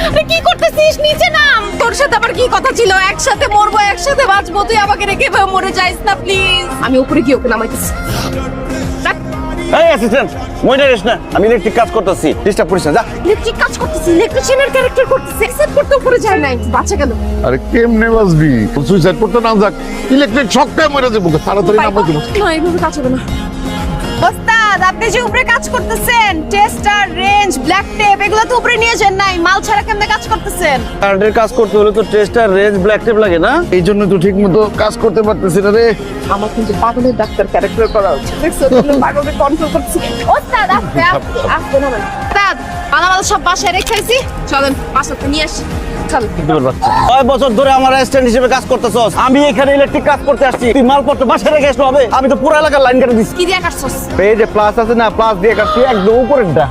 আরে কি করতেছিস? নিচে নাম। তোর সাথে আবার কি কথা ছিল? একসাথে মরবো, একসাথে বাঁচবো, তুই আমাকে রেখে এভাবে মরে যাইস না প্লিজ। আমি উপরে গিয়ে ওকে নামাইতেছি। এই অ্যাসিস্ট্যান্ট মইটা রেস না, আমি ইলেকট্রিক কাজ করতেছি, ডিস্টার্ব করিস না, যা। ইলেকট্রিক কাজ করতেছি, ইলেকট্রিশিয়ানের ক্যারেক্টার করতেছি, এক্সেপ্ট করতে উপরে যায় নাই, বাঁচা গেল। আরে কেমনে বাঁচবি? সুইসাইড করতে না যাক, ইলেকট্রিক শকটাই মরে যাবো, তাড়াতাড়ি নামাই দেবো। না, এইভাবে কাজ হবে না। ওস্তাদ, আপনি যে উপরে কাজ করতেছেন, টেস্টার, রেঞ্জ, ব্ল্যাক টেপ, এগুলো তো উপরে নিয়ে যান নাই, মাল ছাড়া কেমনে কাজ করতেছেন? কারেন্টের কাজ করতে হলে তো টেস্টার, রেঞ্জ, ব্ল্যাক টেপ লাগে না? এই জন্য তো ঠিক মতো কাজ করতে পারতেছি না রে। আমার কিন্তু পাগলের ডাক্তার ক্যারেক্টার করা উচিত। দেখছো, পাগলকে কন্ট্রোল করতেছি। ওস্তাদ, আস্তে আস্তে আস্তে না। ওস্তাদ, মালামাল সব বাসায় রেখেছি, চলেন বাসাতে নিয়ে আসি। চলেন। 6 বছর ধরে আমার অ্যাসিস্ট্যান্ট হিসেবে কাজ করতেছস, আমি এখানে ইলেকট্রিক কাজ করতে আসছি, তুই মালপত্র বাসায় রেখে আসলে হবে? আমি তো পুরো এলাকার লাইন কেটে দিচ্ছি। কি দিয়ে কাটছস? এই যে প্লাস আছে না, প্লাস দিয়ে কাটছি একদম উপরেরটা।